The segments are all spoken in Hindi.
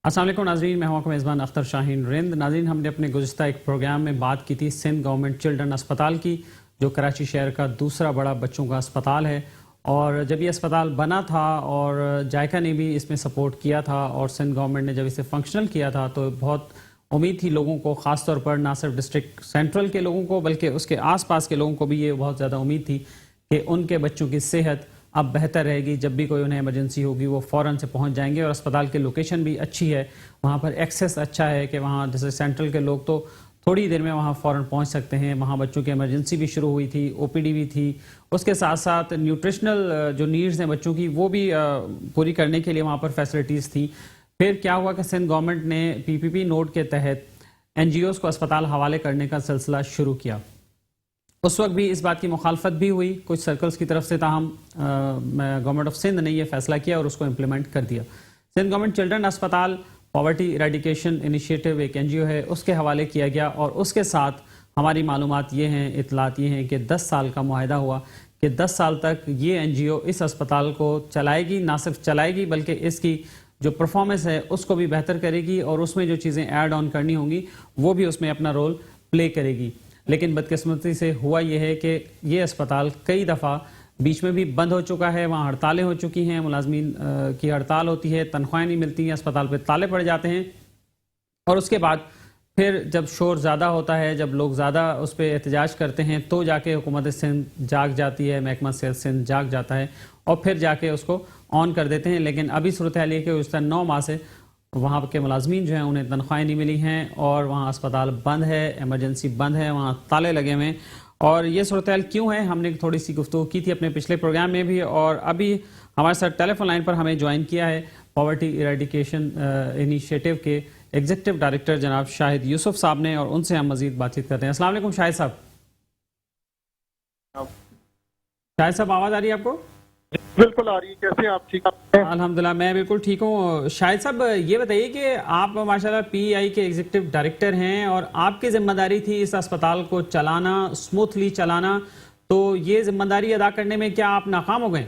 अस्सलाम वालेकुम नाज़रीन, मैं हूं आपका मेज़बान अख्तर शाहीन रिंद। नाज़रीन, हमने अपने गुज़िश्ता एक प्रोग्राम में बात की थी सिंध गवर्नमेंट चिल्ड्रन अस्पताल की, जो कराची शहर का दूसरा बड़ा बच्चों का अस्पताल है। और जब ये अस्पताल बना था और जायका ने भी इसमें सपोर्ट किया था और सिंध गवर्नमेंट ने जब इसे फंक्शनल किया था तो बहुत उम्मीद थी लोगों को, ख़ास तौर पर ना सिर्फ डिस्ट्रिक्ट सेंट्रल के लोगों को बल्कि उसके आसपास के लोगों को भी ये बहुत ज़्यादा उम्मीद थी कि उनके बच्चों की सेहत अब बेहतर रहेगी। जब भी कोई उन्हें इमरजेंसी होगी वो फ़ौरन से पहुंच जाएंगे। और अस्पताल की लोकेशन भी अच्छी है, वहाँ पर एक्सेस अच्छा है कि वहाँ जैसे सेंट्रल के लोग तो थोड़ी देर में वहाँ फ़ौरन पहुँच सकते हैं। वहाँ बच्चों की इमरजेंसी भी शुरू हुई थी, ओपीडी भी थी, उसके साथ साथ न्यूट्रिशनल जो नीड्स हैं बच्चों की वो भी पूरी करने के लिए वहाँ पर फैसिलिटीज़ थी। फिर क्या हुआ कि सिंध गवर्नमेंट ने पीपीपी नोट के तहत NGOs को अस्पताल हवाले करने का सिलसिला शुरू किया। उस वक्त भी इस बात की मुखालफत भी हुई कुछ सर्कल्स की तरफ से, ताहम गवर्नमेंट ऑफ सिंध ने यह फैसला किया और उसको इम्प्लीमेंट कर दिया। सिंध गवर्नमेंट चिल्ड्रन अस्पताल पॉवर्टी इरेडिकेशन इनिशिएटिव एक NGO है, उसके हवाले किया गया। और उसके साथ हमारी मालूमात ये हैं, इतलात ये हैं कि 10 साल का मुआहदा हुआ कि 10 साल तक ये NGO इस अस्पताल को चलाएगी। ना सिर्फ चलाएगी बल्कि इसकी जो परफॉर्मेंस है उसको भी बेहतर करेगी और उसमें जो चीज़ें ऐड ऑन करनी होंगी वो भी उसमें अपना रोल प्ले करेगी। लेकिन बदकिस्मती से हुआ यह है कि ये अस्पताल कई दफ़ा बीच में भी बंद हो चुका है। वहाँ हड़तालें हो चुकी हैं, मुलाजमीन की हड़ताल होती है, तनख्वाहें नहीं मिलती हैं, अस्पताल पे ताले पड़ जाते हैं। और उसके बाद फिर जब शोर ज़्यादा होता है, जब लोग ज़्यादा उस पर एहतजाज करते हैं तो जाके हुकूमत सिंध जाग जाती है, महकमा सेहत सिंध जाग जाता है और फिर जाके उसको ऑन कर देते हैं। लेकिन अभी सूरत हाल ये कि उस 9 माह से वहाँ के मुलाजमीन जो हैं उन्हें तनख्वाहें नहीं मिली हैं और वहाँ अस्पताल बंद है, इमरजेंसी बंद है, वहाँ ताले लगे हुए हैं। और ये सूरत हाल क्यों है, हमने थोड़ी सी गुफ्तगू की थी अपने पिछले प्रोग्राम में भी। और अभी हमारे साथ टेलीफोन लाइन पर हमें ज्वाइन किया है पॉवर्टी इरेडिकेशन इनिशिएटिव के एग्जीक्यूटिव डायरेक्टर जनाब शाहिद यूसुफ साहब ने, और उनसे हम मजीद बातचीत करते हैं। अस्सलाम वालेकुम शाहिद साहब। शाहिद साहब, आवाज़ आ रही है आपको? बिल्कुल आ रही है। कैसे आप? ठीक है अल्हम्दुलिल्लाह, मैं बिल्कुल ठीक हूँ। शाहिद साहब, ये बताइए कि आप माशाल्लाह PEI के एग्जीक्यूटिव डायरेक्टर हैं और आपकी जिम्मेदारी थी इस अस्पताल को चलाना, स्मूथली चलाना, तो ये जिम्मेदारी अदा करने में क्या आप नाकाम हो गए?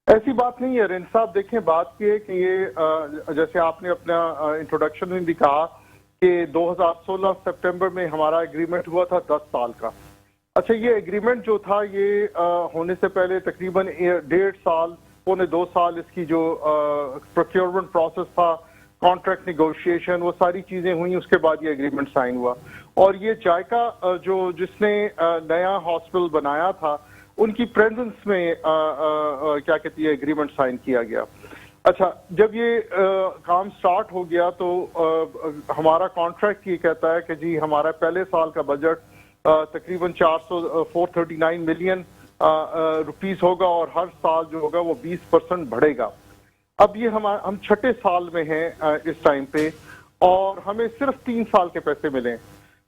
ऐसी बात नहीं है रिंद साहब। देखें, बात की है कि ये जैसे आपने अपना इंट्रोडक्शन में भी कहा कि 2016 सितंबर में हमारा एग्रीमेंट हुआ था 10 साल का। अच्छा, ये एग्रीमेंट जो था ये होने से पहले तकरीबन 1.5 साल, पौने 2 साल इसकी जो प्रोक्योरमेंट प्रोसेस था, कॉन्ट्रैक्ट निगोशिएशन, वो सारी चीजें हुई। उसके बाद ये एग्रीमेंट साइन हुआ और ये जायका जिसने नया हॉस्पिटल बनाया था उनकी प्रेजेंस में क्या कहती है एग्रीमेंट साइन किया गया। अच्छा, जब ये काम स्टार्ट हो गया तो हमारा कॉन्ट्रैक्ट ये कहता है कि जी हमारा पहले साल का बजट तकरीबन 439 मिलियन रुपीस होगा और हर साल जो होगा वो 20% बढ़ेगा। अब ये हम छठे साल में हैं इस टाइम पे और हमें सिर्फ 3 साल के पैसे मिले।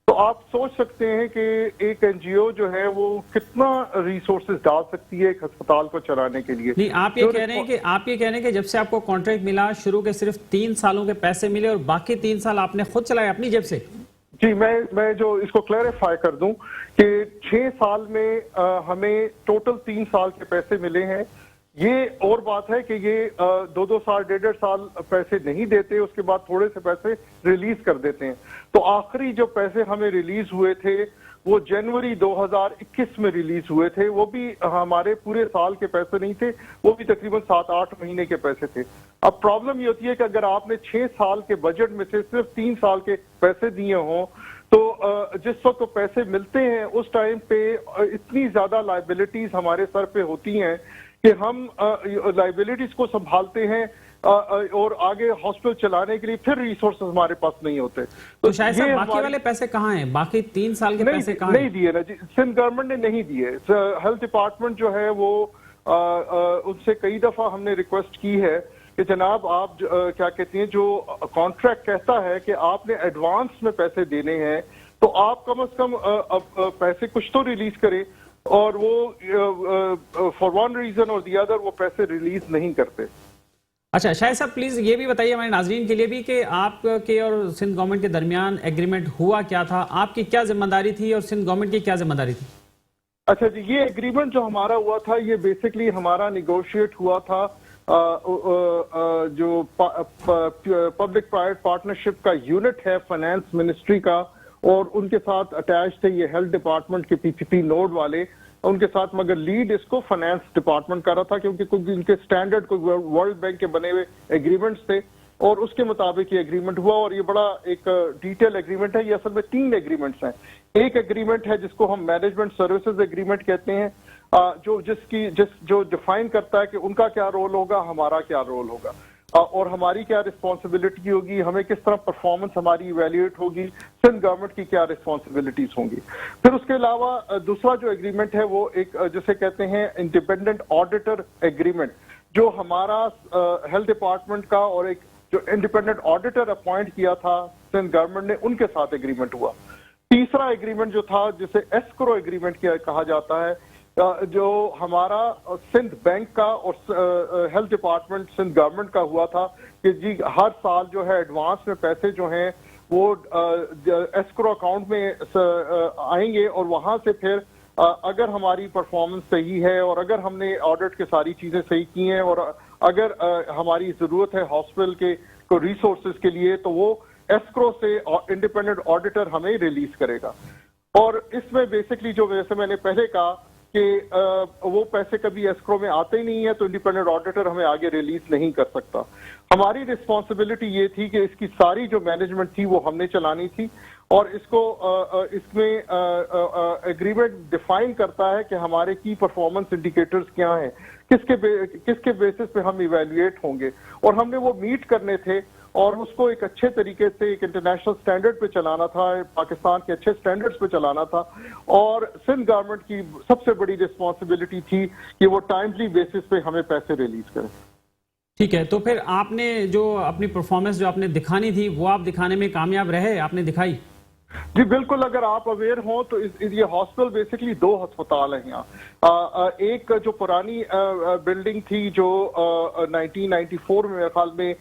तो आप सोच सकते हैं कि एक NGO जो है वो कितना रिसोर्सेज डाल सकती है एक अस्पताल को चलाने के लिए। नहीं, आप ये कह रहे हैं कि जब से आपको कॉन्ट्रैक्ट मिला शुरू के सिर्फ 3 सालों के पैसे मिले और बाकी 3 साल आपने खुद चलाए अपनी जेब से? जी, मैं जो इसको क्लैरिफाई कर दूं कि 6 साल में हमें टोटल 3 साल के पैसे मिले हैं। ये और बात है कि ये 2-2 साल, 1.5 साल पैसे नहीं देते, उसके बाद थोड़े से पैसे रिलीज कर देते हैं। तो आखिरी जो पैसे हमें रिलीज हुए थे वो जनवरी 2021 में रिलीज हुए थे। वो भी हमारे पूरे साल के पैसे नहीं थे, वो भी तकरीबन 7-8 महीने के पैसे थे। अब प्रॉब्लम ये होती है कि अगर आपने 6 साल के बजट में से सिर्फ 3 साल के पैसे दिए हों तो जिस वक्त तो पैसे मिलते हैं उस टाइम पे इतनी ज्यादा लाइबिलिटीज हमारे सर पे होती हैं कि हम लाइबिलिटीज को संभालते हैं और आगे हॉस्पिटल चलाने के लिए फिर रिसोर्सेज हमारे पास नहीं होते। तो शायद साहब बाकी वाले पैसे कहाँ हैं? बाकी 3 साल के पैसे कहाँ हैं? नहीं दिए ना जी, सिंध गवर्नमेंट ने नहीं दिए। हेल्थ डिपार्टमेंट जो है वो उनसे कई दफा हमने रिक्वेस्ट की है कि जनाब आप क्या कहती हैं, जो कॉन्ट्रैक्ट कहता है कि आपने एडवांस में पैसे देने हैं तो आप कम से कम पैसे कुछ तो रिलीज करें। और वो फॉर वन रीजन और दी अदर वो पैसे रिलीज नहीं करते। अच्छा शायद साहब, प्लीज ये भी बताइए हमारे नाजरीन के लिए भी कि आपके और सिंध गवर्नमेंट के दरमियान एग्रीमेंट हुआ क्या था, आपकी क्या जिम्मेदारी थी और सिंध गवर्नमेंट की क्या जिम्मेदारी थी? अच्छा जी, ये एग्रीमेंट जो हमारा हुआ था ये बेसिकली हमारा निगोशिएट हुआ था जो पब्लिक प्राइवेट पार्टनरशिप का यूनिट है फाइनेंस मिनिस्ट्री का, और उनके साथ अटैच थे ये हेल्थ डिपार्टमेंट के पीपीपी नोड वाले उनके साथ, मगर लीड इसको फाइनेंस डिपार्टमेंट कर रहा था क्योंकि कुछ इनके स्टैंडर्ड कोई वर्ल्ड बैंक के बने हुए एग्रीमेंट्स थे और उसके मुताबिक ये एग्रीमेंट हुआ। और ये बड़ा एक डिटेल एग्रीमेंट है। ये असल में 3 एग्रीमेंट्स हैं। एक एग्रीमेंट है जिसको हम मैनेजमेंट सर्विसेज एग्रीमेंट कहते हैं, जो डिफाइन करता है कि उनका क्या रोल होगा, हमारा क्या रोल होगा और हमारी क्या रिस्पॉन्सिबिलिटी होगी, हमें किस तरह परफॉर्मेंस हमारी इवेल्युएट होगी, सिंध गवर्नमेंट की क्या रिस्पॉन्सिबिलिटीज होंगी। फिर उसके अलावा दूसरा जो एग्रीमेंट है वो एक जिसे कहते हैं इंडिपेंडेंट ऑडिटर एग्रीमेंट, जो हमारा हेल्थ डिपार्टमेंट का और एक जो इंडिपेंडेंट ऑडिटर अपॉइंट किया था सिंध गवर्नमेंट ने, उनके साथ एग्रीमेंट हुआ। तीसरा एग्रीमेंट जो था जिसे एस्क्रो एग्रीमेंट कहा जाता है, जो हमारा सिंध बैंक का और हेल्थ डिपार्टमेंट सिंध गवर्नमेंट का हुआ था कि जी हर साल जो है एडवांस में पैसे जो हैं वो एस्क्रो अकाउंट में आएंगे और वहां से फिर अगर हमारी परफॉर्मेंस सही है और अगर हमने ऑडिट की सारी चीजें सही की हैं और अगर हमारी जरूरत है हॉस्पिटल के को रिसोर्सेज के लिए, तो वो एस्क्रो से इंडिपेंडेंट ऑडिटर हमें रिलीज करेगा। और इसमें बेसिकली जो जैसे मैंने पहले कहा कि वो पैसे कभी एस्क्रो में आते ही नहीं है, तो इंडिपेंडेंट ऑडिटर हमें आगे रिलीज नहीं कर सकता। हमारी रिस्पॉन्सिबिलिटी ये थी कि इसकी सारी जो मैनेजमेंट थी वो हमने चलानी थी और इसको इसमें एग्रीमेंट डिफाइन करता है कि हमारे की परफॉर्मेंस इंडिकेटर्स क्या हैं, किसके बेसिस पे हम इवेल्युएट होंगे, और हमने वो मीट करने थे और उसको एक अच्छे तरीके से एक इंटरनेशनल स्टैंडर्ड पे चलाना था, पाकिस्तान के अच्छे स्टैंडर्ड्स पे चलाना था। और सिंध गवर्नमेंट की सबसे बड़ी रिस्पॉन्सिबिलिटी थी कि वो टाइमली बेसिस पे हमें पैसे रिलीज करें। ठीक है, तो फिर आपने जो अपनी परफॉर्मेंस जो आपने दिखानी थी वो आप दिखाने में कामयाब रहे, आपने दिखाई? जी बिल्कुल, अगर आप अवेयर हों तो ये हॉस्पिटल बेसिकली 2 अस्पताल हैं यहाँ। एक जो पुरानी बिल्डिंग थी जो 1994 में मेरे ख्याल में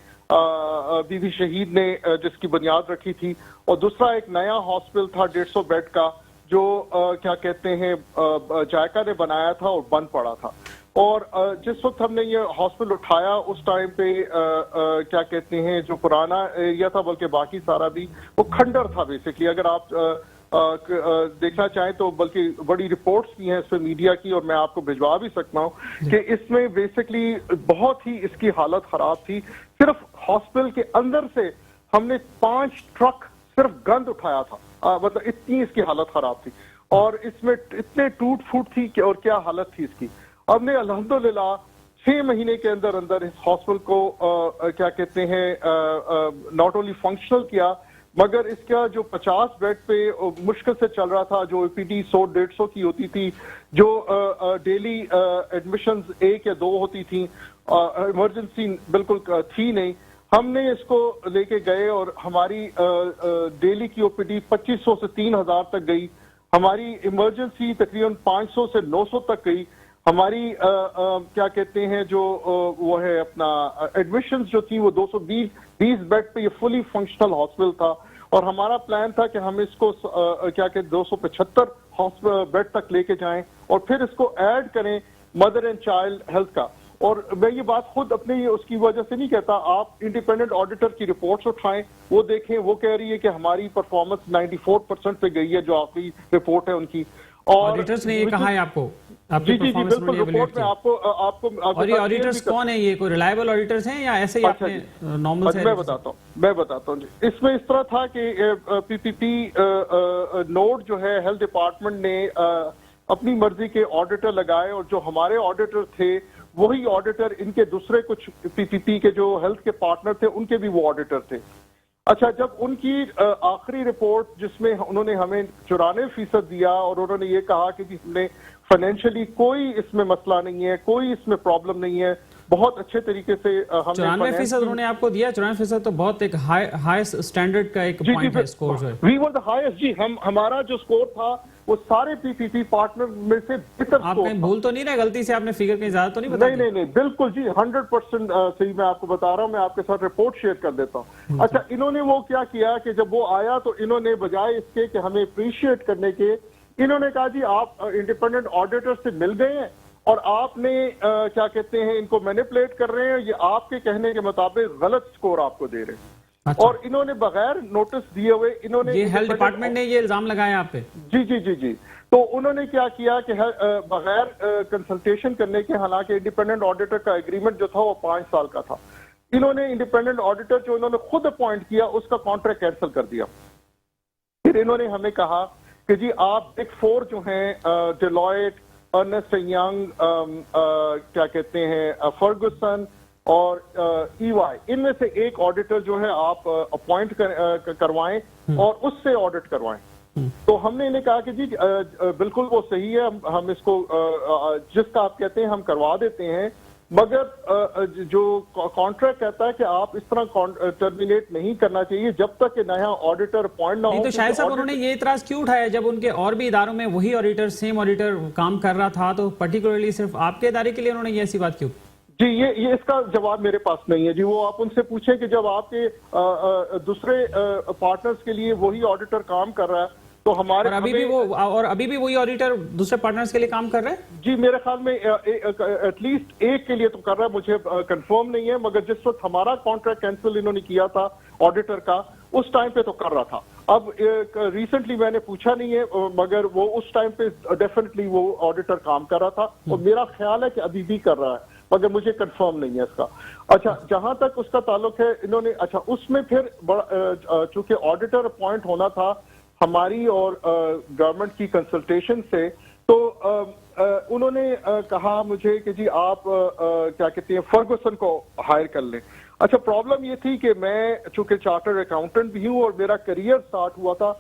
बीवी शहीद ने जिसकी बुनियाद रखी थी, और दूसरा एक नया हॉस्पिटल था 150 बेड का जो क्या कहते हैं जायका ने बनाया था और बंद पड़ा था। और जिस वक्त हमने ये हॉस्पिटल उठाया उस टाइम पे क्या कहते हैं जो पुराना एरिया था, बल्कि बाकी सारा भी वो खंडर था बेसिकली। अगर आप देखना चाहें तो बल्कि बड़ी रिपोर्ट्स की हैं इस पर मीडिया की, और मैं आपको भिजवा भी सकता हूं कि इसमें बेसिकली बहुत ही इसकी हालत खराब थी। सिर्फ हॉस्पिटल के अंदर से हमने 5 ट्रक सिर्फ गंद उठाया था, मतलब इतनी इसकी हालत खराब थी और इसमें इतने टूट फूट थी कि और क्या हालत थी इसकी। हमने अल्हम्दुलिल्लाह 6 महीने के अंदर अंदर इस हॉस्पिटल को क्या कहते हैं नॉट ओनली फंक्शनल किया, मगर इसका जो 50 बेड पे मुश्किल से चल रहा था, जो ओपीडी 100-150 की होती थी, जो डेली एडमिशंस 1 या 2 होती थी, इमरजेंसी बिल्कुल थी नहीं, हमने इसको लेके गए और हमारी डेली की ओपीडी 2500 से 3000 तक गई, हमारी इमरजेंसी तकरीबन 500 से 900 तक गई, हमारी क्या कहते हैं जो वो है अपना एडमिशंस जो थी वो 220 बेड पे ये फुली फंक्शनल हॉस्पिटल था। और हमारा प्लान था कि हम इसको क्या कहते 275 बेड तक लेके जाएं और फिर इसको ऐड करें मदर एंड चाइल्ड हेल्थ का। और मैं ये बात खुद अपने उसकी वजह से नहीं कहता, आप इंडिपेंडेंट ऑडिटर की रिपोर्ट्स उठाएं, वो देखें, वो कह रही है कि हमारी परफॉर्मेंस 94% पे गई है, जो आखिरी रिपोर्ट है उनकी। और ऑडिटर्स ने ये कहा है आपको? जी बिल्कुल, रिपोर्ट में आपको और ये ऑडिटर्स कौन है? ये कोई रिलायबल ऑडिटर्स हैं या ऐसे ही आपने नॉर्मल से? मैं बताता हूँ जी। इसमें इस तरह था कि पीपीपी नोड जो है हेल्थ डिपार्टमेंट ने अपनी मर्जी के ऑडिटर लगाए और जो हमारे ऑडिटर थे वही ऑडिटर इनके दूसरे कुछ पीपीपी के जो हेल्थ के पार्टनर थे उनके भी वो ऑडिटर थे। अच्छा, जब उनकी आखिरी रिपोर्ट जिसमें उन्होंने हमें 94% दिया और उन्होंने ये कहा कि हमने फाइनेंशियली कोई इसमें मसला नहीं है, कोई इसमें प्रॉब्लम नहीं है, बहुत अच्छे तरीके से हमने 94% उन्होंने आपको दिया। 94% तो बहुत एक हाई स्टैंडर्ड का एक पॉइंट है, स्कोर जो है। वी वर द हाईएस्ट जी। हमारा जो स्कोर था वो सारे पीपीपी पार्टनर में से बेहतर स्कोर। आपने भूल तो नहीं रहा गलती से? आपने फिगर कहीं ज्यादा तो नहीं बताया? नहीं बिल्कुल जी, 100% सही मैं आपको बता रहा हूँ। मैं आपके साथ रिपोर्ट शेयर कर देता हूँ। अच्छा, इन्होंने वो क्या किया कि जब वो आया तो इन्होंने बजाय इसके कि हमें अप्रिशिएट करने के, इन्होंने कहा जी आप इंडिपेंडेंट ऑडिटर से मिल गए हैं और आपने क्या कहते हैं इनको मैनिपुलेट कर रहे हैं, ये आपके कहने के मुताबिक गलत स्कोर आपको दे रहे हैं। अच्छा। और इन्होंने बगैर नोटिस दिए हुए इन्होंने ये हेल्थ डिपार्टमेंट ने ये इल्जाम लगाया आप पे? जी जी जी जी। तो उन्होंने क्या किया कि बगैर कंसल्टेशन करने के, हालांकि इंडिपेंडेंट ऑडिटर का एग्रीमेंट जो था वो 5 साल का था, इन्होंने इंडिपेंडेंट ऑडिटर जो इन्होंने खुद अपॉइंट किया उसका कॉन्ट्रैक्ट कैंसिल कर दिया। फिर इन्होंने हमें कहा कि जी आप बिग 4 जो हैं डेलॉयट, अर्नेस्ट एंड यंग, क्या कहते हैं फर्गुसन और EY, इनमें से एक ऑडिटर जो है आप अपॉइंट करवाएं और उससे ऑडिट करवाएं। तो हमने इन्हें कहा कि जी बिल्कुल वो सही है, हम इसको जिसका आप कहते हैं हम करवा देते हैं, मगर जो कॉन्ट्रैक्ट कहता है कि आप इस तरह टर्मिनेट नहीं करना चाहिए जब तक कि नया ऑडिटर अपॉइंट ना हो। तो शायद साहब उन्होंने ये इतराज क्यों उठाया जब उनके और भी इदारों में वही ऑडिटर, सेम ऑडिटर काम कर रहा था, तो पर्टिकुलरली सिर्फ आपके इदारे के लिए उन्होंने ये ऐसी बात क्यों? जी ये इसका जवाब मेरे पास नहीं है जी। वो आप उनसे पूछें कि जब आपके दूसरे पार्टनर्स के लिए वही ऑडिटर काम कर रहा है तो हमारे और अभी भी वही ऑडिटर दूसरे पार्टनर्स के लिए काम कर रहे हैं? जी मेरे ख्याल में एटलीस्ट एक के लिए तो कर रहा है, मुझे कंफर्म नहीं है, मगर जिस वक्त हमारा कॉन्ट्रैक्ट कैंसिल इन्होंने किया था ऑडिटर का उस टाइम पे तो कर रहा था। अब रिसेंटली मैंने पूछा नहीं है, मगर वो उस टाइम पे डेफिनेटली वो ऑडिटर काम कर रहा था और मेरा ख्याल है कि अभी भी कर रहा है, मगर मुझे कंफर्म नहीं है इसका। अच्छा, जहां तक उसका ताल्लुक है इन्होंने, अच्छा उसमें फिर चूंकि ऑडिटर अपॉइंट होना था हमारी और गवर्नमेंट की कंसल्टेशन से, तो उन्होंने कहा मुझे कि जी आप क्या कहते हैं फर्गुसन को हायर कर लें। अच्छा, प्रॉब्लम ये थी कि मैं चूंकि चार्टर्ड अकाउंटेंट भी हूँ और मेरा करियर स्टार्ट हुआ था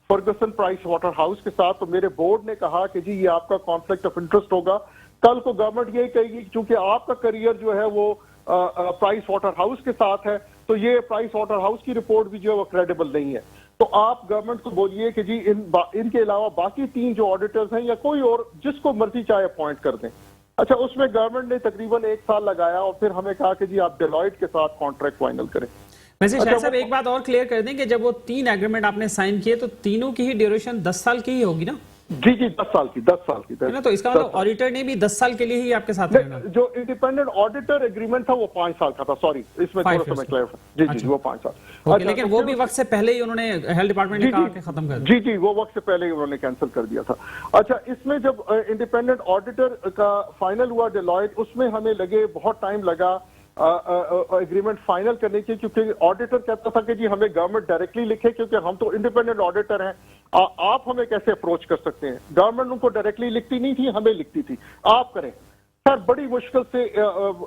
फर्गुसन प्राइस वाटर हाउस के साथ, तो मेरे बोर्ड ने कहा कि जी ये आपका कॉन्फ्लिक्ट ऑफ इंटरेस्ट होगा। कल को गवर्नमेंट यही कहेगी क्योंकि आपका करियर जो है वो प्राइस वाटर हाउस के साथ है, तो ये प्राइस वाटर हाउस की रिपोर्ट भी जो है वो क्रेडिबल नहीं है। तो आप गवर्नमेंट को बोलिए कि जी इनके अलावा बाकी 3 जो ऑडिटर्स हैं या कोई और जिसको मर्जी चाहे अपॉइंट कर दें। अच्छा, उसमें गवर्नमेंट ने तकरीबन 1 साल लगाया और फिर हमें कहा कि जी आप डेलॉयट के साथ कॉन्ट्रैक्ट फाइनल करें। वैसे शायद साहब एक बात और क्लियर कर दें कि जब वो 3 एग्रीमेंट आपने साइन किए तो तीनों की ही ड्यूरेशन 10 साल की ही होगी ना? जी 10 साल की है ना। तो इसका मतलब ऑडिटर ने भी 10 साल के लिए ही आपके साथ रहना? जो इंडिपेंडेंट ऑडिटर एग्रीमेंट था वो 5 साल का था, सॉरी इसमें थोड़ा सा मैं क्लियर। जी वो 5 साल। अच्छा, लेकिन वो भी वक्त से पहले ही उन्होंने हेल्थ डिपार्टमेंट ने कहा कि खत्म कर दिया। जी वो वक्त से पहले ही उन्होंने कैंसिल कर दिया था। अच्छा, इसमें जब इंडिपेंडेंट ऑडिटर का फाइनल हुआ डेलॉयट, उसमें हमें लगे बहुत टाइम लगा एग्रीमेंट फाइनल करने की, क्योंकि ऑडिटर कहता था कि जी हमें गवर्नमेंट डायरेक्टली लिखे क्योंकि हम तो इंडिपेंडेंट ऑडिटर हैं, आप हमें कैसे अप्रोच कर सकते हैं। गवर्नमेंट उनको डायरेक्टली लिखती नहीं थी, हमें लिखती थी, आप करें। सर बड़ी मुश्किल से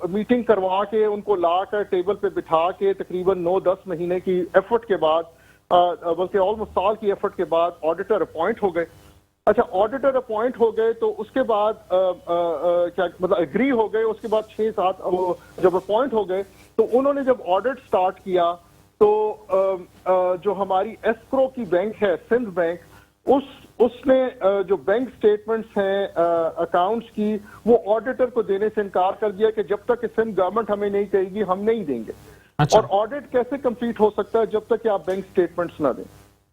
मीटिंग करवा के उनको ला कर टेबल पे बिठा के तकरीबन 9-10 महीने की एफर्ट के बाद, बल्कि ऑलमोस्ट साल की एफर्ट के बाद ऑडिटर अपॉइंट हो गए। अच्छा, ऑडिटर अपॉइंट हो गए तो उसके बाद क्या मतलब एग्री हो गए, उसके बाद 6-7 जब अपॉइंट हो गए तो उन्होंने जब ऑडिट स्टार्ट किया तो जो हमारी एस्क्रो की बैंक है सिंध बैंक, उसने जो बैंक स्टेटमेंट्स हैं अकाउंट्स की, वो ऑडिटर को देने से इनकार कर दिया कि जब तक सिंध गवर्नमेंट हमें नहीं कहेगी हम नहीं देंगे। अच्छा। और ऑडिट कैसे कंप्लीट हो सकता है जब तक कि आप बैंक स्टेटमेंट्स ना दें।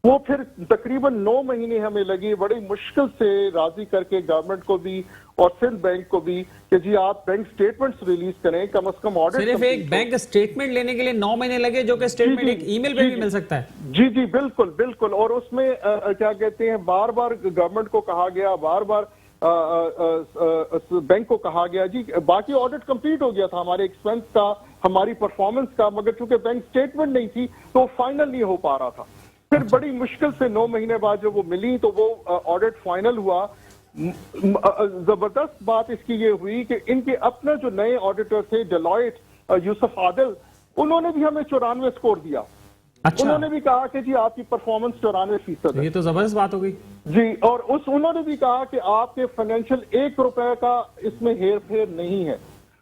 वो फिर तकरीबन 9 महीने हमें लगी बड़ी मुश्किल से राजी करके गवर्नमेंट को भी और सिंध बैंक को भी कि जी आप बैंक स्टेटमेंट्स रिलीज करें, कम से कम ऑडिट। सिर्फ एक बैंक स्टेटमेंट लेने के लिए 9 महीने लगे, जो कि स्टेटमेंट एक ईमेल पे भी मिल सकता है। जी बिल्कुल। और उसमें क्या कहते हैं, बार बार गवर्नमेंट को कहा गया, बार बार बैंक को कहा गया, जी बाकी ऑडिट कंप्लीट हो गया था हमारे एक्सपेंस का, हमारी परफॉर्मेंस का, मगर चूंकि बैंक स्टेटमेंट नहीं थी तो फाइनल नहीं हो पा रहा था। फिर बड़ी मुश्किल से 9 महीने बाद जब वो मिली तो वो ऑडिट फाइनल हुआ। जबरदस्त बात इसकी ये हुई कि इनके अपने जो नए ऑडिटर थे डेलॉयट, यूसुफ आदिल, उन्होंने भी हमें 94 स्कोर दिया। अच्छा। उन्होंने भी कहा कि जी आपकी परफॉर्मेंस 94% है। ये तो जबरदस्त बात हो गई जी। और उन्होंने भी कहा कि आपके फाइनेंशियल 1 रुपए का इसमें हेर फेर नहीं है।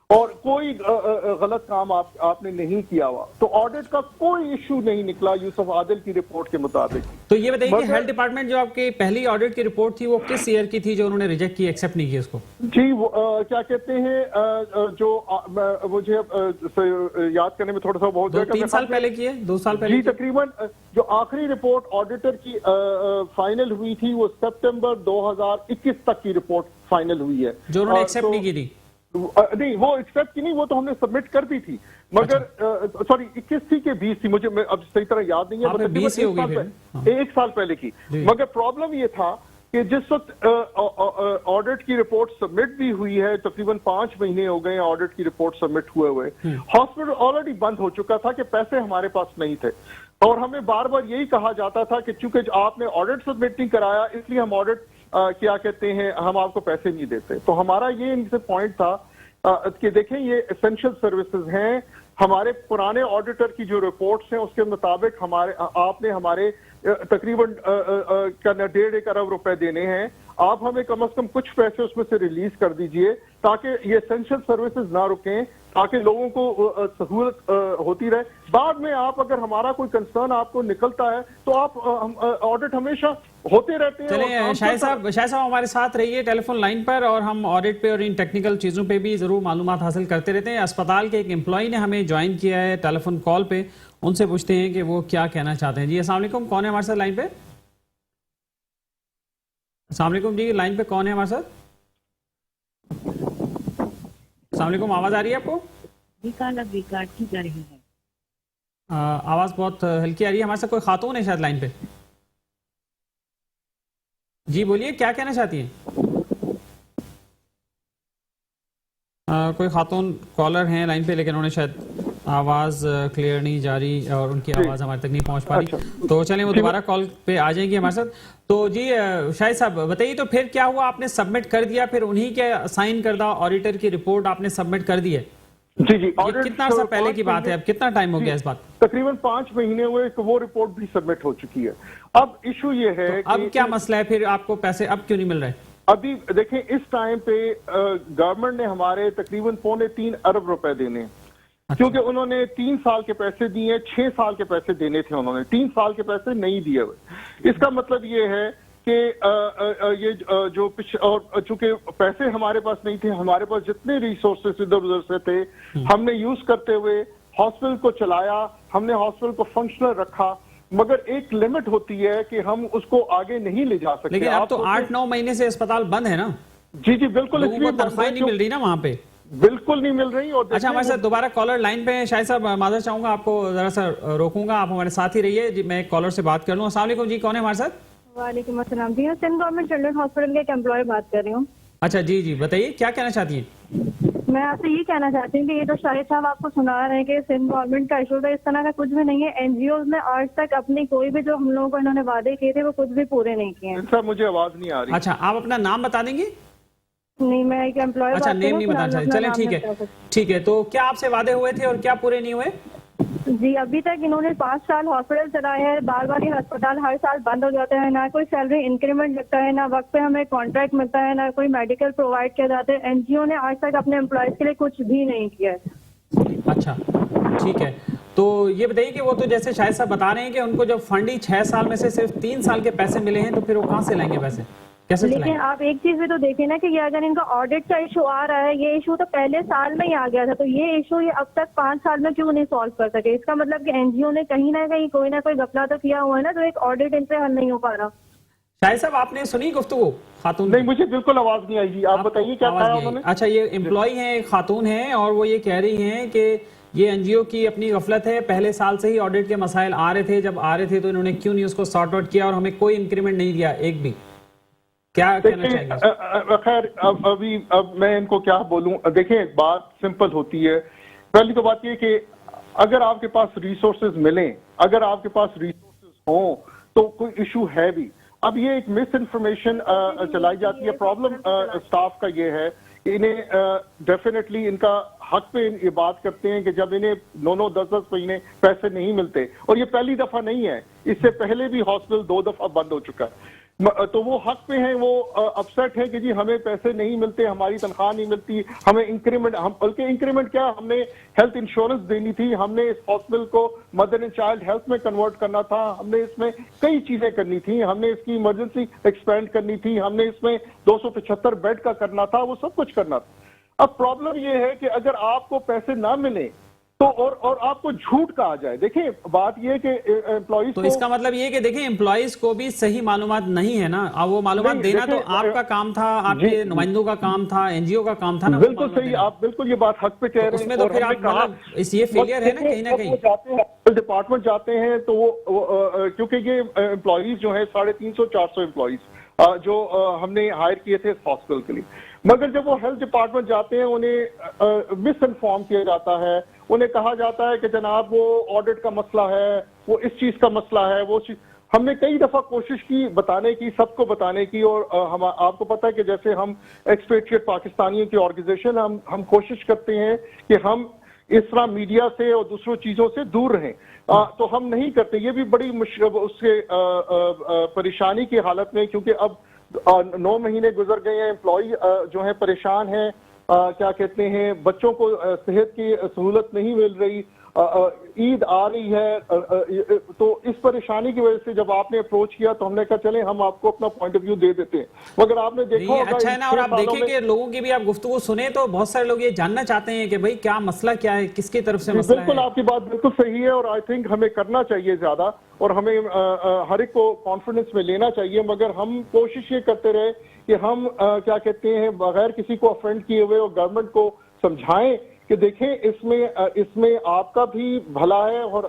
और कोई गलत काम आपने नहीं किया हुआ, तो ऑडिट का कोई इशू नहीं निकला यूसुफ आदिल की रिपोर्ट के मुताबिक। तो ये बताइए कि हेल्थ डिपार्टमेंट जो आपकी पहली ऑडिट की रिपोर्ट थी वो किस ईयर की थी जो उन्होंने रिजेक्ट की, एक्सेप्ट नहीं की उसको? जी वो क्या कहते हैं मुझे याद करने में थोड़ा सा बहुत 2-3 साल पहले की है, 2 साल पहले जी तकरीबन जो आखिरी रिपोर्ट ऑडिटर की फाइनल हुई थी वो सितंबर 2021 तक की रिपोर्ट फाइनल हुई है, जो उन्होंने एक्सेप्ट नहीं की थी। नहीं वो एक्सेप्ट की नहीं, वो तो हमने सबमिट कर दी थी, मगर सॉरी 21 थी कि 20 थी, मुझे अब सही तरह याद नहीं है, हाँ, 20 ही होगी एक साल पहले की। मगर प्रॉब्लम ये था कि जिस वक्त ऑडिट की रिपोर्ट सबमिट भी हुई है, तकरीबन 5 महीने हो गए ऑडिट की रिपोर्ट सबमिट हुए हॉस्पिटल ऑलरेडी बंद हो चुका था कि पैसे हमारे पास नहीं थे, और हमें बार बार यही कहा जाता था कि चूंकि आपने ऑडिट सबमिट नहीं कराया इसलिए हम ऑडिट क्या कहते हैं हम आपको पैसे नहीं देते। तो हमारा ये इनसे पॉइंट था कि देखें ये एसेंशियल सर्विसेज हैं, हमारे पुराने ऑडिटर की जो रिपोर्ट्स हैं उसके मुताबिक आपने हमारे तकरीबन 1.5 अरब रुपए देने हैं, आप हमें कम से कम कुछ पैसे उसमें से रिलीज कर दीजिए ताकि ये एसेंशियल सर्विसेज ना रुकें, ताकि लोगों को सहूलत होती रहे। बाद में आप अगर हमारा कोई कंसर्न आपको निकलता है तो आप ऑडिट हमेशा होते रहते हैं। चलिए शाहिद साहब हमारे साथ रहिए टेलीफोन लाइन पर, और हम ऑडिट पे और इन टेक्निकल चीज़ों पे भी ज़रूर मालूमात हासिल करते रहते हैं। अस्पताल के एक एम्प्लॉय ने हमें ज्वाइन किया है टेलीफोन कॉल पे, उनसे पूछते हैं कि वो क्या कहना चाहते हैं। जी अस्सलाम वालेकुम, कौन है हमारे साथ लाइन पे? अस्सलाम वालेकुम जी, लाइन पे कौन है हमारे साथ? अस्सलाम वालेकुम, आवाज़ आ रही है आपको? रिकॉर्ड की जा रही है। आवाज़ बहुत हल्की आ रही है। हमारे साथ कोई खातून है शायद लाइन पे? जी बोलिए, क्या कहना चाहती हैं? कोई खातून कॉलर हैं लाइन पे, लेकिन उन्होंने शायद आवाज़ क्लियर नहीं जा रही और उनकी आवाज़ हमारे तक नहीं पहुंच पा रही। तो चलें वो दोबारा कॉल पे आ जाएंगी हमारे साथ। तो जी शाहिद साहब बताइए, तो फिर क्या हुआ? आपने सबमिट कर दिया, फिर उन्हीं के साइन करदा ऑडिटर की रिपोर्ट आपने सबमिट कर दी है? जी जी, ये कितना अर्सा पहले की बात है, अब कितना टाइम हो गया इस बात? तकरीबन 5 महीने हुए कि वो रिपोर्ट भी सबमिट हो चुकी है। अब इशू ये है तो अब क्या मसला है फिर, आपको पैसे अब क्यों नहीं मिल रहे? अभी देखें इस टाइम पे गवर्नमेंट ने हमारे तकरीबन 3.25 अरब रुपए देने, क्योंकि उन्होंने 3 साल के पैसे दिए, 6 साल के पैसे देने थे, उन्होंने 3 साल के पैसे नहीं दिए हुए। इसका मतलब ये है कि ये जो और चूंकि पैसे हमारे पास नहीं थे, हमारे पास जितने रिसोर्सेस इधर उधर से थे हमने यूज करते हुए हॉस्पिटल को चलाया, हमने हॉस्पिटल को फंक्शनल रखा, मगर एक लिमिट होती है कि हम उसको आगे नहीं ले जा सकते। लेकिन अब तो 8-9 महीने से अस्पताल बंद है ना? जी जी बिल्कुल, इसलिए तनख्वाह नहीं मिल रही ना वहाँ पे, बिल्कुल नहीं मिल रही। और अच्छा, हमारे साथ दोबारा कॉलर लाइन पे है। शायद साहब माजरत चाहूंगा, आपको जरा सा रोकूंगा, आप हमारे साथ ही रहिए जी, मैं एक कॉलर से बात कर लूँ। अस्सलाम वालेकुम जी, कौन है हमारे साथ? वालेकुम अस्सलाम जी, सिंध गवर्नमेंट चिल्ड्रन हॉस्पिटल के एक एम्प्लॉय बात कर रही हूँ। अच्छा जी जी बताइए, क्या कहना चाहती हैं? मैं आपसे ये कहना चाहती हूँ कि ये तो शाहिद साहब आपको सुना रहे हैं कि सिंध गवर्नमेंट का इशू था, इस तरह का कुछ भी नहीं है। एनजीओ ने आज तक अपनी कोई भी जो हम लोगों को इन्होंने वादे किए थे वो कुछ भी पूरे नहीं किए हैं। सर मुझे आवाज नहीं आ रही। अच्छा, आप अपना नाम बता देंगे? नहीं, मैं एक एम्प्लॉय। अच्छा, नेम नहीं बताना चाहिए, चलें ठीक है ठीक है। तो क्या आपसे वादे हुए थे और क्या पूरे नहीं हुए? जी, अभी तक इन्होंने 5 साल हॉस्पिटल चलाए हैं, बार बार ये अस्पताल हर साल बंद हो जाता है, ना कोई सैलरी इंक्रीमेंट लगता है, ना वक्त पे हमें कॉन्ट्रैक्ट मिलता है, ना कोई मेडिकल प्रोवाइड किया जाता है। एनजीओ ने आज तक अपने एम्प्लॉयज के लिए कुछ भी नहीं किया है। अच्छा ठीक है, तो ये बताइए कि वो तो जैसे शायद साहब बता रहे हैं कि उनको जब फंड ही 6 साल में से सिर्फ 3 साल के पैसे मिले हैं, तो फिर वो कहाँ से लाएंगे पैसे, कैसे लेकिन चलाएंगे? आप एक चीज भी तो देखिए ना कि ये अगर इनका ऑडिट का इशू आ रहा है, ये इशू तो पहले साल में ही आ गया था, तो ये इशू ये अब तक 5 साल में क्यों नहीं सॉल्व कर सके? इसका मतलब कि एनजीओ ने कहीं ना कहीं कोई ना कोई घपला तो किया हुआ है ना, तो एक ऑडिट इनसे हल नहीं हो पा रहा। शायद साहब आपने सुनी गुफ्तगू खातून? नहीं, मुझे बिल्कुल आवाज नहीं आई जी, आप बताइए क्या कहा उन्होंने। अच्छा, ये एम्प्लॉय हैं, एक खातून हैं, और वो ये कह रही हैं कि ये एनजीओ की अपनी गफलत है, पहले साल से ही ऑडिट के मसाइल आ रहे थे, जब आ रहे थे तो इन्होंने क्यों नहीं उसको सॉर्ट आउट किया, और हमें कोई इंक्रीमेंट नहीं दिया एक भी। क्या कहना चाहेंगे? खैर अब मैं इनको क्या बोलूं। देखिए बात सिंपल होती है। पहली तो बात ये कि अगर आपके पास रिसोर्सेज मिलें, अगर आपके पास रिसोर्सेज हों तो कोई इशू है भी। अब ये एक मिस इन्फॉर्मेशन चलाई जाती है। प्रॉब्लम स्टाफ का ये है कि इन्हें डेफिनेटली इनका हक पे ये बात करते हैं कि जब इन्हें 9-9, 10-10 महीने पैसे नहीं मिलते, और ये पहली दफा नहीं है, इससे पहले भी हॉस्पिटल 2 दफा बंद हो चुका है। तो वो हक पे हैं, वो अपसेट है कि जी हमें पैसे नहीं मिलते, हमारी तनख्वाह नहीं मिलती, हमें इंक्रीमेंट, हम बल्कि इंक्रीमेंट क्या, हमने हेल्थ इंश्योरेंस देनी थी, हमने इस हॉस्पिटल को मदर एंड चाइल्ड हेल्थ में कन्वर्ट करना था, हमने इसमें कई चीजें करनी थी, हमने इसकी इमरजेंसी एक्सपेंड करनी थी, हमने इसमें 275 बेड का करना था, वो सब कुछ करना था। अब प्रॉब्लम ये है कि अगर आपको पैसे ना मिले तो और आपको झूठ कहा जाए। देखिए बात ये कि एम्प्लॉइज तो इसका मतलब ये कि देखिए एम्प्लॉइज को भी सही मालूमात नहीं है ना, अब वो मालूमात देना तो आपका काम था, आपके नुमाइंदों का काम था, एनजीओ का काम था ना। बिल्कुल सही, आप बिल्कुल ये बात हक पे कह रहे हैं। उसमें तो फिर आप मतलब ये फेलियर है ना कहीं ना कहीं। जाते हैं डिपार्टमेंट जाते हैं तो वो क्योंकि ये एम्प्लॉइज जो है 350-400 एम्प्लॉइज जो हमने हायर किए थे इस हॉस्पिटल के लिए, मगर जब वो हेल्थ डिपार्टमेंट जाते हैं उन्हें मिस इन्फॉर्म किया जाता है, उन्हें कहा जाता है कि जनाब वो ऑडिट का मसला है, वो इस चीज का मसला है, वो चीज। हमने कई दफा कोशिश की बताने की, सबको बताने की, और हम आपको पता है कि जैसे हम एक्सपेट्रिएट पाकिस्तानियों की ऑर्गेनाइजेशन, हम कोशिश करते हैं कि हम इस तरह मीडिया से और दूसरों चीजों से दूर रहें, तो हम नहीं करते। ये भी बड़ी उसके परेशानी की हालत में, क्योंकि अब 9 महीने गुजर गए हैं, एम्प्लॉय जो है परेशान है, क्या कहते हैं, बच्चों को सेहत की सहूलत नहीं मिल रही, ईद आ रही है, तो इस परेशानी की वजह से जब आपने अप्रोच किया तो हमने कहा चलें हम आपको अपना पॉइंट ऑफ व्यू दे देते हैं। मगर आपने देखा होगा अच्छा है ना, और आप देखें कि लोगों की भी आप गुफ्तगू सुने तो बहुत सारे लोग ये जानना चाहते हैं कि भाई क्या मसला क्या है, किसकी तरफ से मसला है। बिल्कुल आपकी बात बिल्कुल सही है, और आई थिंक हमें करना चाहिए ज्यादा, और हमें हर एक को कॉन्फिडेंस में लेना चाहिए, मगर हम कोशिश ये करते रहे कि हम क्या कहते हैं बगैर किसी को ऑफेंड किए हुए और गवर्नमेंट को समझाएं कि देखें इसमें आपका भी भला है और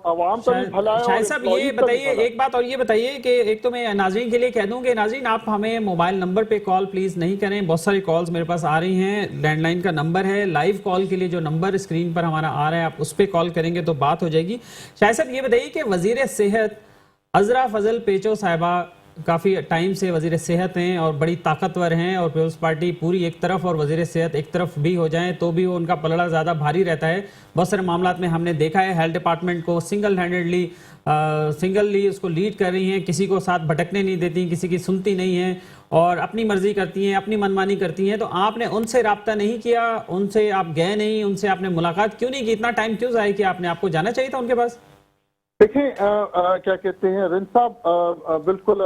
आवाम का भी भला है। शायद साहब ये बताइए एक बात, और ये बताइए कि एक तो मैं नाज़रीन के लिए कह दूं कि नाज़रीन आप हमें मोबाइल नंबर पे कॉल प्लीज नहीं करें, बहुत सारी कॉल्स मेरे पास आ रही हैं, लैंडलाइन का नंबर है, लाइव कॉल के लिए जो नंबर स्क्रीन पर हमारा आ रहा है आप उस पर कॉल करेंगे तो बात हो जाएगी। शायद साहब ये बताइए कि वजीर सेहत अजरा फजल पेचो साहिबा काफ़ी टाइम से वजीर सेहत हैं और बड़ी ताकतवर हैं, और पीपल्स पार्टी पूरी एक तरफ और वजीर सेहत एक तरफ भी हो जाएं तो भी वो उनका पलड़ा ज़्यादा भारी रहता है। बहुत सारे मामलात में हमने देखा है हेल्थ डिपार्टमेंट को सिंगली उसको लीड कर रही हैं, किसी को साथ भटकने नहीं देती, किसी की सुनती नहीं है और अपनी मर्जी करती हैं, अपनी मनमानी करती हैं। तो आपने उनसे रब्ता नहीं किया, उनसे आप गए नहीं, उनसे आपने मुलाकात क्यों नहीं की, इतना टाइम क्यों ज़ाया किया आपने? आपको जाना चाहिए था उनके पास। देखें क्या कहते हैं रिन साहब, बिल्कुल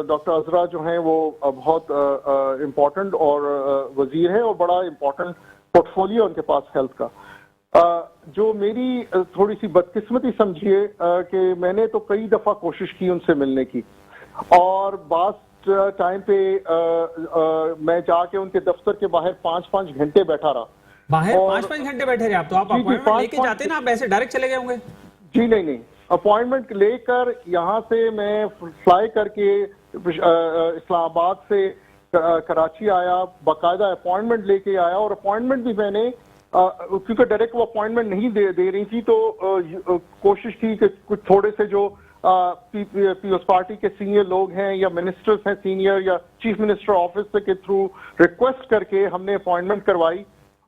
डॉक्टर अजरा जो हैं वो बहुत इम्पोर्टेंट और वजीर है और बड़ा इम्पोर्टेंट पोर्टफोलियो उनके पास हेल्थ का। जो मेरी थोड़ी सी बदकिस्मती समझिए कि मैंने तो कई दफा कोशिश की उनसे मिलने की, और बात टाइम पे मैं जाके उनके दफ्तर के बाहर 5-5 घंटे बैठा रहा। बाहर 5-5 घंटे बैठे रहे आप? तो आप अपॉइंटमेंट लेके जाते ना, आप ऐसे डायरेक्ट चले गए होंगे? जी नहीं, अपॉइंटमेंट लेकर यहाँ से मैं फ्लाई करके इस्लामाबाद से कराची आया, बाकायदा अपॉइंटमेंट लेके आया, और अपॉइंटमेंट भी मैंने क्योंकि डायरेक्ट वो अपॉइंटमेंट नहीं दे रही थी तो कोशिश की कि कुछ थोड़े से जो पीपल्स पार्टी के सीनियर लोग हैं या मिनिस्टर्स हैं सीनियर या चीफ मिनिस्टर ऑफिस के थ्रू रिक्वेस्ट करके हमने अपॉइंटमेंट करवाई।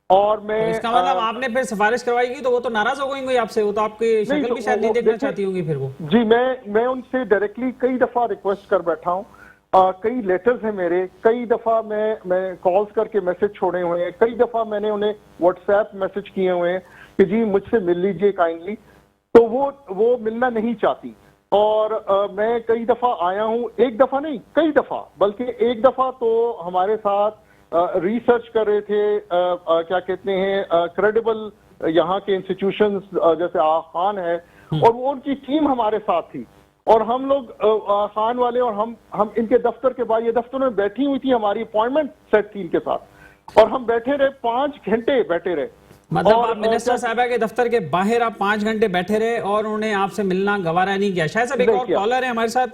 और मैं तो इसका मतलब आपने फिर सिफारिश करवाएगी तो वो तो नाराज हो गई आपसे, वो तो आपकी शक्ल भी शायद नहीं देखना चाहती होंगी फिर वो। जी मैं उनसे डायरेक्टली कई दफा रिक्वेस्ट कर बैठा हूँ, कई लेटर्स हैं मेरे, कई दफा मैं कॉल्स करके मैसेज छोड़े हुए हैं, कई दफा मैंने उन्हें व्हाट्सएप मैसेज किए हुए हैं कि जी मुझसे मिल लीजिए काइंडली, तो वो मिलना नहीं चाहती। और मैं कई दफा आया हूँ, एक दफा नहीं कई दफा, बल्कि एक दफा तो हमारे साथ रिसर्च कर रहे थे, क्या कहते हैं क्रेडिबल यहाँ के इंस्टीट्यूशंस जैसे खान है, और वो उनकी टीम हमारे साथ थी, और हम लोग खान वाले और हम इनके दफ्तर के बाहर, ये दफ्तर में बैठी हुई थी, हमारी अपॉइंटमेंट सेट थी इनके साथ, और हम बैठे रहे 5 घंटे बैठे रहे। मतलब आप मिनिस्टर साहबा के दफ्तर के बाहर आप 5 घंटे बैठे रहे और उन्होंने आपसे मिलना गवारा नहीं किया? शायद सब एक और कॉलर है हमारे साथ,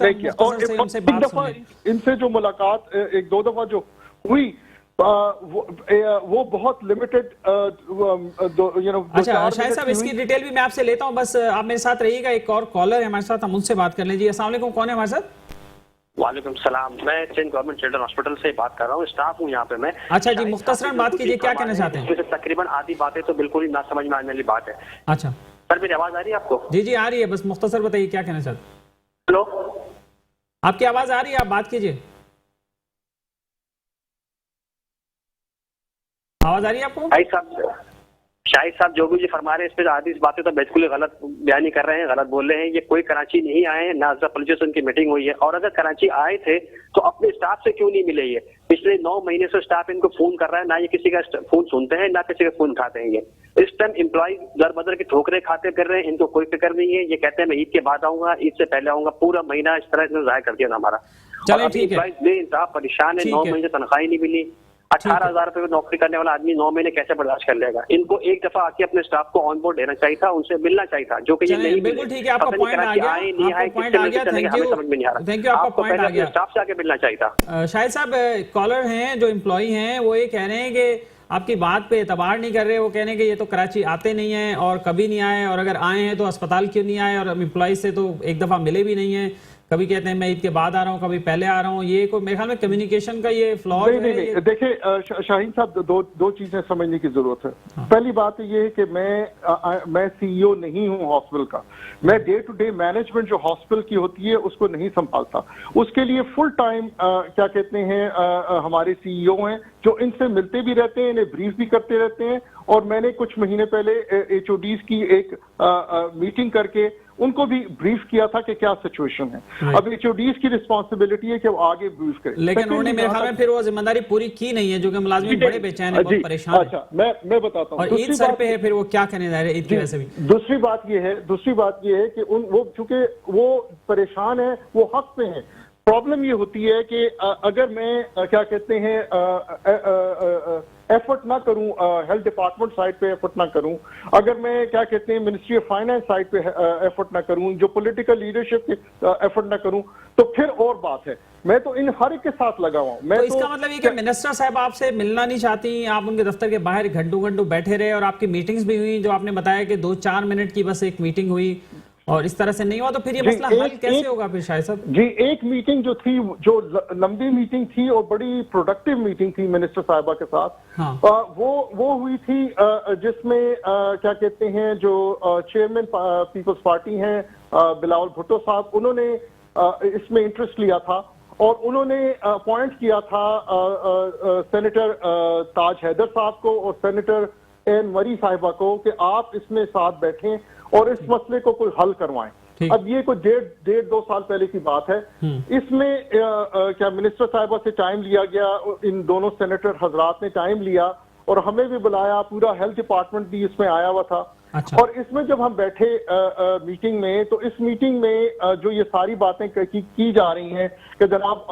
इनसे जो मुलाकात 1-2 दफा जो हुई वो बहुत लिमिटेड अच्छा शायद साहब इसकी डिटेल भी मैं आपसे लेता हूं, बस आप मेरे साथ रहिएगा। एक और कॉलर है हमारे साथ, हम उनसे बात कर लीजिए। अस्सलाम वालेकुम, कौन है हमारे साथ? वालेकुम सलाम, मैं सिंध गवर्नमेंट चिल्ड्रन हॉस्पिटल से बात कर रहा हूँ, स्टाफ हूँ यहाँ पे मैं। अच्छा जी, मुख्तसरन बात कीजिए, क्या कहना चाहते हैं? तकरीबन आधी बातें तो बिल्कुल ही ना समझ में आने वाली बात है। अच्छा सर मेरी आवाज आ रही है आपको? जी आ रही है, बस मुख्तसर बताइए क्या कहना चाहते हैं। हेलो आपकी आवाज आ रही है, आप बात कीजिए। आवाज आ रही है आपको? शाहिद साहब जो भी फरमा रहे हैं इस पे आधी बातें तो बिल्कुल गलत बयानी कर रहे हैं, गलत बोल रहे हैं। ये कोई कराची नहीं आए हैं, ना अजहर पुलिस उनकी मीटिंग हुई है। और अगर कराची आए थे तो अपने स्टाफ से क्यों नहीं मिले? ये पिछले 9 महीने से स्टाफ इनको फोन कर रहा है, ना ये किसी का फोन सुनते हैं, ना किसी का फोन उठाते हैं। ये इस टाइम एम्प्लॉय दर बदर की ठोकरे खाते कर रहे हैं, इनको कोई फिक्र नहीं है। ये कहते हैं मैं ईद के बाद आऊंगा, ईद से पहले आऊंगा। पूरा महीना इस तरह से जाया कर दिया हमारा। चलिए ठीक है, बेइंसाफ परेशान है, 9 महीने से तनख्वाह ही नहीं मिली। 18,000 रुपए में नौकरी करने वाला आदमी 9 महीने कैसे बर्दाश्त कर लेगा? इनको एक दफा आके अपने स्टाफ को ऑन बोर्ड लेना चाहिए था, उनसे मिलना चाहिए था, जो कि ये नहीं। बिल्कुल ठीक है, आपका पॉइंट आ गया, आपका पॉइंट आ गया। थैंक यू, थैंक यू, आपका पॉइंट आ गया। स्टाफ से आके मिलना चाहिए था। शाहिद साहब, कॉलर हैं जो एम्प्लॉई हैं, वो ये कह रहे हैं कि आपकी बात पे एतबार नहीं कर रहे। वो कह रहे हैं कि ये तो कराची आते नहीं है और कभी नहीं आए, और अगर आए हैं तो अस्पताल क्यों नहीं आए, और एम्प्लॉय से तो एक दफा मिले भी नहीं है। कभी कहते हैं मैं ईद के बाद आ रहा हूँ, कभी पहले आ रहा हूँ। ये कोई मेरे ख्याल में कम्युनिकेशन का ये फ्लॉ है। नहीं, देखिए शाहीन साहब, दो चीजें समझने की जरूरत है। पहली बात ये है कि मैं सीईओ नहीं हूँ हॉस्पिटल का। मैं डे टू डे मैनेजमेंट जो हॉस्पिटल की होती है उसको नहीं संभालता। उसके लिए फुल टाइम क्या कहते हैं हमारे सीईओ हैं जो इनसे मिलते भी रहते हैं, इन्हें ब्रीफ भी करते रहते हैं। और मैंने कुछ महीने पहले HODs की एक मीटिंग करके उनको भी ब्रीफ किया था कि क्या सिचुएशन है। अब HODs की रिस्पांसिबिलिटी है कि वो आगे ब्रीफ करें, लेकिन उन्होंने मेरे ख्याल में फिर वो जिम्मेदारी पूरी की नहीं है, जो कि मुलाजिम बड़े बेचैन है, बहुत परेशान है। अच्छा, मैं बताता हूँ। और ईद सर पे है, फिर वो क्या कहने जा रहे हैं ईद की वजह से भी। दूसरी बात ये है कि वो चूंकि वो परेशान है, वो हक पे है। प्रॉब्लम ये होती है कि अगर मैं क्या कहते हैं एफर्ट ना करूं, हेल्थ डिपार्टमेंट साइड पे एफर्ट ना करूं, अगर मैं क्या कहते हैं मिनिस्ट्री ऑफ फाइनेंस साइड पे एफर्ट ना करूं, जो पॉलिटिकल लीडरशिप एफर्ट ना करूं, तो फिर और बात है। मैं तो इन हर एक के साथ लगा हुआ हूं। तो इसका मतलब ये कि मिनिस्टर साहब आपसे मिलना नहीं चाहती, आप उनके दफ्तर के बाहर घंटों बैठे रहे, और आपकी मीटिंग्स भी हुई, जो आपने बताया कि 2-4 मिनट की बस एक मीटिंग हुई, और इस तरह से नहीं हुआ, तो फिर ये मसला हल कैसे होगा फिर शायद साहब? जी, एक मीटिंग जो थी, जो लंबी मीटिंग थी और बड़ी प्रोडक्टिव मीटिंग थी मिनिस्टर साहिबा के साथ। हाँ। वो हुई थी जिसमें क्या कहते हैं जो चेयरमैन पीपल्स पार्टी हैं बिलावल भुट्टो साहब, उन्होंने इसमें इंटरेस्ट लिया था और उन्होंने अपॉइंट किया था सेनेटर ताज हैदर साहब को और सेनेटर एन मरी साहिबा को कि आप इसमें साथ बैठें और इस मसले को कोई हल करवाएं। अब ये कोई 1.5-2 साल पहले की बात है। इसमें क्या मिनिस्टर साहिबा से टाइम लिया गया, इन दोनों सेनेटर हजरात ने टाइम लिया और हमें भी बुलाया, पूरा हेल्थ डिपार्टमेंट भी इसमें आया हुआ था। अच्छा। और इसमें जब हम बैठे मीटिंग में, तो इस मीटिंग में जो ये सारी बातें की जा रही हैं कि जनाब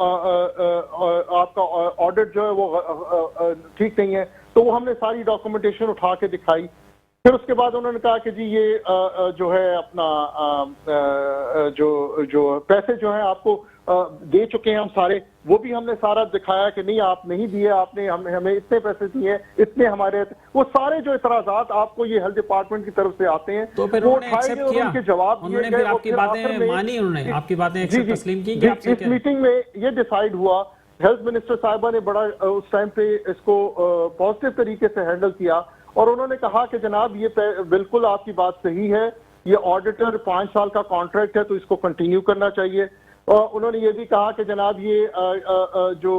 आपका ऑडिट जो है वो ठीक नहीं है, तो वो हमने सारी डॉक्यूमेंटेशन उठा के दिखाई। फिर उसके बाद उन्होंने कहा कि जी ये जो है अपना जो पैसे जो है आपको दे चुके हैं हम सारे, वो भी हमने सारा दिखाया कि नहीं आप नहीं दिए, आपने हमें इतने पैसे दिए, इतने हमारे, वो सारे जो इतराजात आपको ये हेल्थ डिपार्टमेंट की तरफ से आते हैं, तो फिर वो उठाए गए और उनके जवाब दिए गए। आपकी बातें मानी उन्होंने, आपकी बातें तस्लीम की। इस मीटिंग में ये डिसाइड हुआ, हेल्थ मिनिस्टर साहिबा ने बड़ा उस टाइम पे इसको पॉजिटिव तरीके से हैंडल किया और उन्होंने कहा कि जनाब ये बिल्कुल आपकी बात सही है, ये ऑडिटर 5 साल का कॉन्ट्रैक्ट है तो इसको कंटिन्यू करना चाहिए। और उन्होंने ये भी कहा कि जनाब ये जो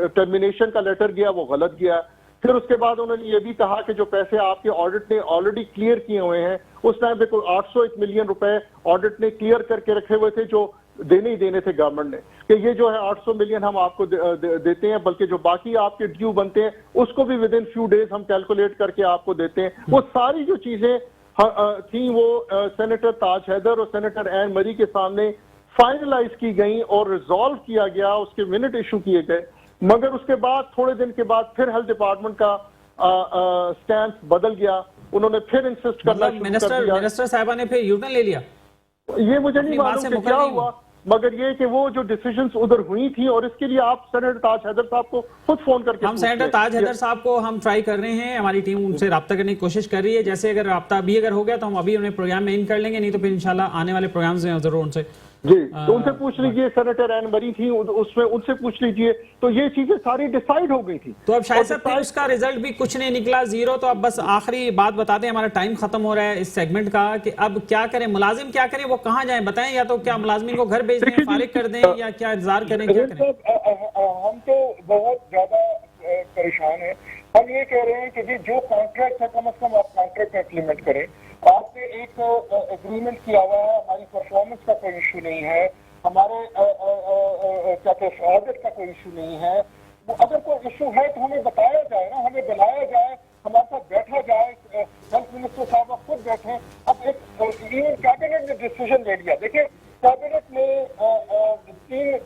टर्मिनेशन का लेटर गया वो गलत गया। फिर उसके बाद उन्होंने ये भी कहा कि जो पैसे आपके ऑडिट ने ऑलरेडी क्लियर किए हुए हैं, उस टाइम पे कोई 801 मिलियन रुपए ऑडिट ने क्लियर करके रखे हुए थे जो देने ही देने थे गवर्नमेंट ने, कि ये जो है 800 मिलियन हम आपको देते हैं, बल्कि जो बाकी आपके ड्यू बनते हैं उसको भी विद इन फ्यू डेज हम कैलकुलेट करके आपको देते हैं। वो सारी जो चीजें थी वो सेनेटर ताज हैदर और सेनेटर एन मरी के सामने फाइनलाइज की गई और रिजॉल्व किया गया, उसके मिनट इशू किए गए। मगर उसके बाद थोड़े दिन के बाद फिर हेल्थ डिपार्टमेंट का स्टैंड बदल गया, उन्होंने फिर इंसिस्ट करना शुरू कर दिया। मिनिस्टर साहिबा ने फिर यूटर्न ले लिया। ये मुझे नहीं मालूम क्या हुआ, मगर ये कि वो जो डिसीजंस उधर हुई थी, और इसके लिए आप सेनेटर ताज हैदर साहब को खुद फोन करके, हम सेनेटर ताज हैदर साहब को हम ट्राई कर रहे हैं, हमारी टीम उनसे राब्ता करने की कोशिश कर रही है। जैसे अगर राब्ता अभी अगर हो गया तो हम अभी उन्हें प्रोग्राम में इन कर लेंगे, नहीं तो फिर इंशाल्लाह आने वाले प्रोग्राम्स में जरूर उनसे जी, तो उनसे पूछ लीजिए, सेनेटर एन मरी थी उसमें, उनसे पूछ लीजिए, तो ये चीजें सारी डिसाइड हो गई थी। तो अब शायद साहब उसका रिजल्ट भी कुछ नहीं निकला, जीरो। तो अब बस आखिरी बात बता दें, हमारा टाइम खत्म हो रहा है इस सेगमेंट का, कि अब क्या करें, मुलाजिम क्या करें, वो कहाँ जाएं बताएं, या तो क्या मुलाजिमीन को घर भेज दें, फारिग कर दें, या क्या इंतजार करें, क्या करें? हम तो बहुत ज्यादा परेशान हैं। हम ये कह रहे हैं कि जी जो कॉन्ट्रैक्ट है कम से कम आप कॉन्ट्रैक्ट इम्प्लीमेंट करें। आपने एक एग्रीमेंट किया हुआ है, हमारी परफॉर्मेंस का कोई इशू नहीं है, हमारे क्या कहते हैं ऑडिट का कोई इशू नहीं है। अगर कोई इशू है तो हमें बताया जाए ना, हमें बुलाया जाए, हमारे साथ बैठा जाए, हेल्थ मिनिस्टर साहब आप खुद बैठे। अब एक इवन कैबिनेट ने डिसीजन ले लिया। देखिए, कैबिनेट ने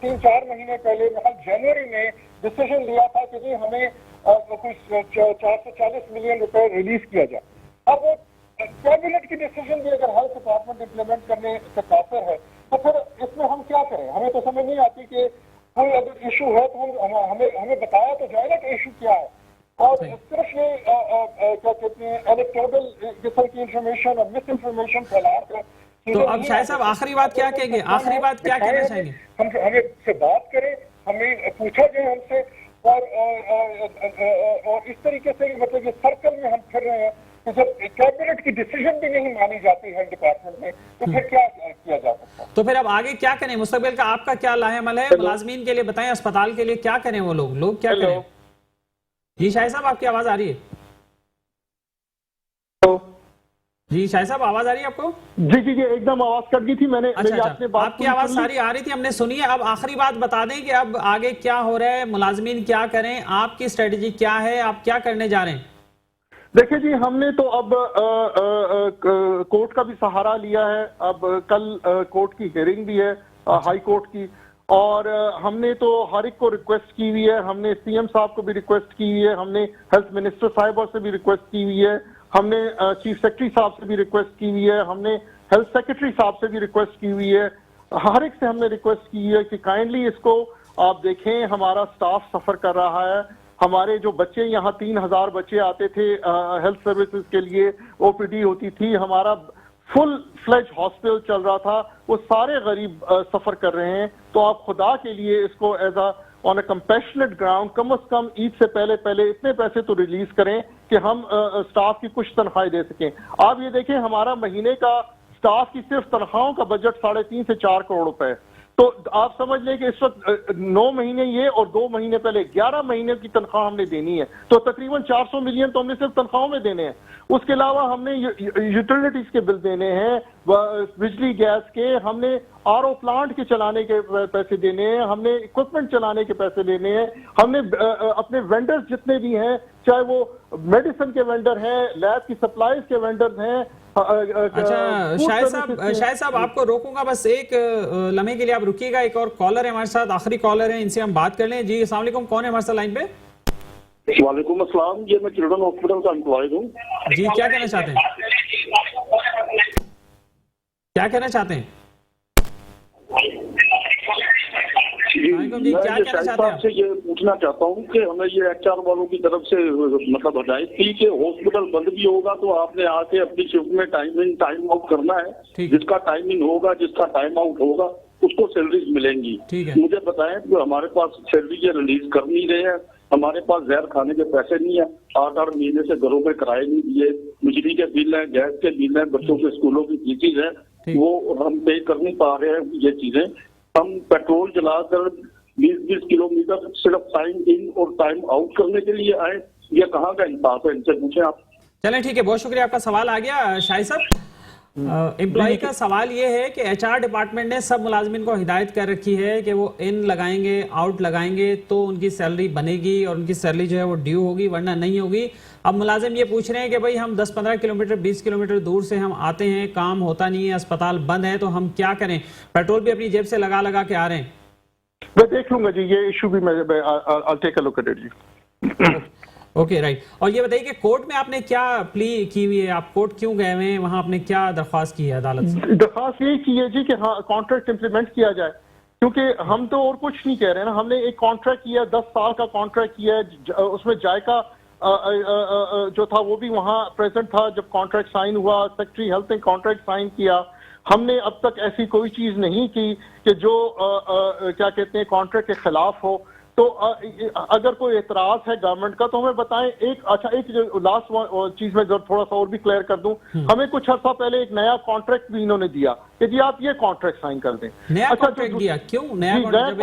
3-4 महीने पहले जनवरी में डिसीजन लिया था कि जी हमें कुछ 440 मिलियन रुपए रिलीज किया जाए। अब वो कैबिनेट की डिसीजन भी अगर हेल्थ डिपार्टमेंट इम्प्लीमेंट करने से काफिर है तो फिर इसमें हम क्या करें? हमें तो समझ नहीं आती कि कोई अगर इशू है तो हमें बताया तो जाएगा कि इशू क्या है। और सिर्फ ये क्या कहते हैं इलेक्टोरल किस्म की इंफॉर्मेशन और मिस इन्फॉर्मेशन फैला कर। तो अब शायद साहब आखिरी बात क्या कहेंगे, आखिरी बात क्या कहना चाहेंगे? हमें से बात करें, हमें पूछा जाए हमसे, और इस तरीके से मतलब ये सर्कल में हम फिर रहे हैं कि जब कैबिनेट की डिसीजन भी नहीं मानी जाती है डिपार्टमेंट में, तो फिर क्या किया जा सकता है? तो फिर अब आगे क्या करें, मुस्तकबिल का आपका क्या लाहेअमल है? मुलाजमीन के लिए बताएं, अस्पताल के लिए क्या करें, वो लोग क्या करें? जी शाहिद साहब, आपकी आवाज आ रही है? जी शाहिद साहब, आवाज आ रही है आपको? जी जी जी, एकदम आवाज कट गई थी। मैंने अच्छा, आपकी आवाज सारी आ रही थी, हमने सुनी है। अब आखिरी बात बता दें कि अब आगे क्या हो रहा है, मुलाजमीन क्या करें, आपकी स्ट्रेटेजी क्या है, आप क्या करने जा रहे हैं? देखिए जी, हमने तो अब कोर्ट का भी सहारा लिया है। अब कल कोर्ट की हियरिंग भी है, हाई कोर्ट की, और हमने तो हर एक को रिक्वेस्ट की हुई है। हमने सीएम साहब को भी रिक्वेस्ट की हुई है, हमने हेल्थ मिनिस्टर साहिबा से भी रिक्वेस्ट की हुई है, हमने चीफ सेक्रेटरी साहब से भी रिक्वेस्ट की हुई है, हमने हेल्थ सेक्रेटरी साहब से भी रिक्वेस्ट की हुई है। हर एक से हमने रिक्वेस्ट की है कि काइंडली इसको आप देखें। हमारा स्टाफ सफर कर रहा है, हमारे जो बच्चे यहाँ 3000 बच्चे आते थे हेल्थ सर्विसेज के लिए, ओपीडी होती थी, हमारा फुल फ्लेज हॉस्पिटल चल रहा था, वो सारे गरीब सफर कर रहे हैं। तो आप खुदा के लिए इसको as on a compassionate ground कम से कम ईद से पहले इतने पैसे तो रिलीज करें कि हम स्टाफ की कुछ तनख्वाहें दे सकें। आप ये देखें, हमारा महीने का स्टाफ की सिर्फ तनख्वाहों का बजट 3.5 से 4 करोड़ रुपए है। तो आप समझ लें कि इस वक्त 9 महीने ये और 2 महीने पहले 11 महीने की तनख्वाह हमने देनी है, तो तकरीबन 400 मिलियन तो हमने सिर्फ तनख्वाहों में देने हैं। उसके अलावा हमने यूटिलिटीज के बिल देने हैं, बिजली गैस के, हमने आरओ प्लांट के चलाने के पैसे देने हैं, हमने इक्विपमेंट चलाने के पैसे देने हैं, हमने अपने वेंडर्स जितने भी हैं, चाहे वो मेडिसिन के वेंडर हैं, लैब की सप्लाईज के वेंडर हैं। अच्छा शाहिद साहब आपको रोकूंगा बस एक लम्हे के लिए, आप रुकिएगा। एक और कॉलर है हमारे साथ, आखिरी कॉलर है, इनसे हम बात कर लें। जी अस्सलाम वालेकुम, कौन है हमारे साथ लाइन पे? वालेकुम अस्सलाम, ये मैं चिल्ड्रन हॉस्पिटल का एम्प्लॉय हूँ। जी क्या कहना चाहते हैं, क्या कहना चाहते हैं? जी मैं शाहिद साहब से ये पूछना चाहता हूँ कि हमें ये एचआर वालों की तरफ से मतलब हदायत थी कि हॉस्पिटल बंद भी होगा तो आपने आके अपनी शिफ्ट में टाइम इन टाइम आउट करना है। जिसका टाइम इन होगा, जिसका टाइम आउट होगा, उसको सैलरीज मिलेंगी। मुझे बताएं कि हमारे पास सैलरी ये रिलीज कर नहीं रहे हैं, हमारे पास जहर खाने के पैसे नहीं है, 8-8 महीने से घरों में किराए नहीं दिए, बिजली के बिल है, गैस के बिल है, बच्चों के स्कूलों की फीसिस है, वो हम पे कर नहीं पा रहे हैं। ये चीजें हम पेट्रोल जलाकर 20-20 किलोमीटर सिर्फ टाइम इन और टाइम आउट करने के लिए आए, ये कहाँ का इंसाफ है? इनसे पूछें आप। चलें ठीक है, बहुत शुक्रिया, आपका सवाल आ गया शाहिद साहब। एम्प्लॉय का सवाल ये है कि एचआर डिपार्टमेंट ने सब मुलाजमिन को हिदायत कर रखी है कि वो इन लगाएंगे, आउट लगाएंगे तो उनकी सैलरी बनेगी और उनकी सैलरी जो है वो ड्यू होगी, वरना नहीं होगी। अब मुलाजिम ये पूछ रहे हैं कि भाई हम 10-15 किलोमीटर 20 किलोमीटर दूर से हम आते हैं, काम होता नहीं है, अस्पताल बंद है, तो हम क्या करें? पेट्रोल भी अपनी जेब से लगा लगा के आ रहे हैं। मैं देख लूंगा जी, ये इशू भी मैं I'll take a look at it जी। Okay right. और ये बताइए कि कोर्ट में आपने क्या प्ली की हुई है, आप कोर्ट क्यों गए हुए हैं, वहां आपने क्या दरख्वास्त की है अदालत से? दरख्वास्त यही की है जी कि हाँ कॉन्ट्रैक्ट इम्प्लीमेंट किया जाए, क्योंकि हम तो और कुछ नहीं कह रहे हैं ना। हमने एक कॉन्ट्रैक्ट किया, 10 साल का कॉन्ट्रैक्ट किया है, उसमें जायका जो था वो भी वहाँ प्रेजेंट था जब कॉन्ट्रैक्ट साइन हुआ, सेक्रेटरी हेल्थ ने कॉन्ट्रैक्ट साइन किया, हमने अब तक ऐसी कोई चीज नहीं की कि जो क्या कहते हैं कॉन्ट्रैक्ट के खिलाफ हो। तो अगर कोई एतराज है गवर्नमेंट का तो हमें बताएं। एक लास्ट चीज में थोड़ा सा और भी क्लियर कर दूं, हमें कुछ अर्सा पहले एक नया कॉन्ट्रैक्ट भी इन्होंने दिया कि जी आप ये कॉन्ट्रैक्ट साइन कर दें। नया कॉन्ट्रैक्ट दिया क्यों? नया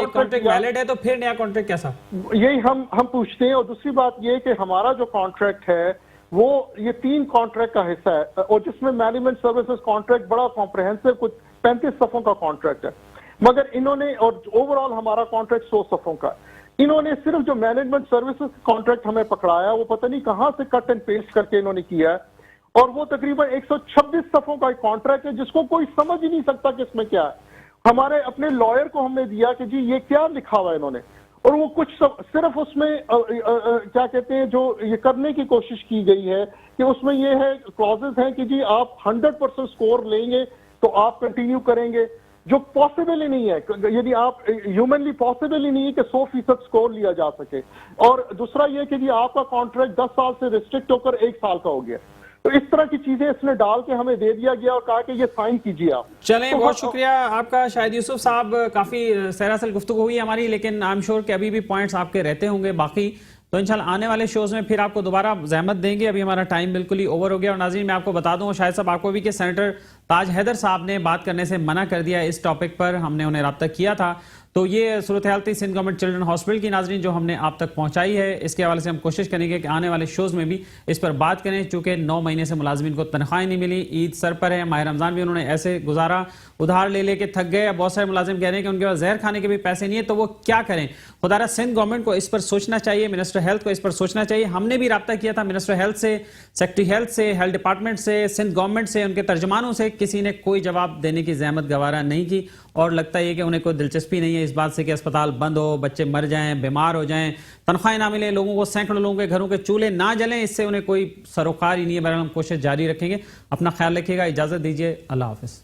कॉन्ट्रैक्ट वैलिड है तो फिर नया कॉन्ट्रैक्ट कैसा? यही हम पूछते हैं। और दूसरी बात ये कि हमारा जो कॉन्ट्रैक्ट है वो ये 3 कॉन्ट्रैक्ट का हिस्सा है और जिसमें मैनेजमेंट सर्विसेज कॉन्ट्रैक्ट बड़ा कॉम्प्रहेंसिव कुछ 35 सफ़ों का कॉन्ट्रैक्ट है, मगर इन्होंने और ओवरऑल हमारा कॉन्ट्रैक्ट 100 सफ़ों का है। इन्होंने सिर्फ जो मैनेजमेंट सर्विसेज कॉन्ट्रैक्ट हमें पकड़ाया वो पता नहीं कहां से कट एंड पेस्ट करके इन्होंने किया है और वो तकरीबन 126 सफ़ों का एक कॉन्ट्रैक्ट है जिसको कोई समझ ही नहीं सकता कि इसमें क्या है। हमारे अपने लॉयर को हमने दिया कि जी ये क्या लिखा हुआ है इन्होंने, और वो कुछ सिर्फ उसमें क्या कहते हैं जो ये करने की कोशिश की गई है कि उसमें ये है क्लॉजेस हैं कि जी आप 100% स्कोर लेंगे तो आप कंटिन्यू करेंगे, जो पॉसिबल ही नहीं है। यदि आप ह्यूमनली पॉसिबल ही नहीं है कि 100% स्कोर लिया जा सके। और दूसरा ये कि जी आपका कॉन्ट्रैक्ट 10 साल से रिस्ट्रिक्ट होकर 1 साल का हो गया। तो इस तरह की चीजें इसने डाल के हमें दे दिया गया और कहा कि ये साइन कीजिए आप। चलें, तो बहुत शुक्रिया आपका शाहिद यूसुफ साहब। काफी सरासल गुफ्तगू हुई हमारी, लेकिन आई एम श्योर कि अभी भी पॉइंट्स आपके रहते होंगे बाकी, तो इंशाल्लाह आने वाले शोज में फिर आपको दोबारा जहमत देंगे। अभी हमारा टाइम बिल्कुल ही ओवर हो गया। और नाज़रीन मैं आपको बता दूं शायद साहब आपको भी कि सेनेटर ताज हैदर साहब ने बात करने से मना कर दिया इस टॉपिक पर, हमने उन्हें रब्ता किया था। तो ये सूरत हाल थी सिंध गवर्नमेंट चिल्ड्रन हॉस्पिटल की नाज़रीन जो हमने आप तक पहुंचाई है। इसके हवाले से हम कोशिश करेंगे कि आने वाले शोज़ में भी इस पर बात करें, चूँकि 9 महीने से मुलाजमीन को तनख्वाहें नहीं मिली, ईद सर पर है, माह रमज़ान भी उन्होंने ऐसे गुजारा, उधार ले लेके थक गए। बहुत सारे मुलाजिम कह रहे हैं कि उनके पास जहर खाने के भी पैसे नहीं है, तो वो क्या करें? खुदारा सिंध गवर्नमेंट को इस पर सोचना चाहिए, मिनिस्टर हेल्थ को इस पर सोचना चाहिए। हमने भी रब्ता किया था मिनिस्टर हेल्थ से, सेक्रेटरी हेल्थ से, हेल्थ डिपार्टमेंट से, सिंध गवर्नमेंट से, उनके तर्जमानों से, किसी ने कोई जवाब देने की जहमत गवारा नहीं की। और लगता है कि उन्हें कोई दिलचस्पी नहीं है इस बात से कि अस्पताल बंद हो, बच्चे मर जाएं, बीमार हो जाएं, तनख्वाहें ना मिले, लोगों को सैकड़ों लोगों के घरों के चूल्हे ना जलें, इससे उन्हें कोई सरोकार ही नहीं है। बहरहाल हम कोशिश जारी रखेंगे। अपना ख्याल रखिएगा, इजाजत दीजिए, अल्लाह हाफिज।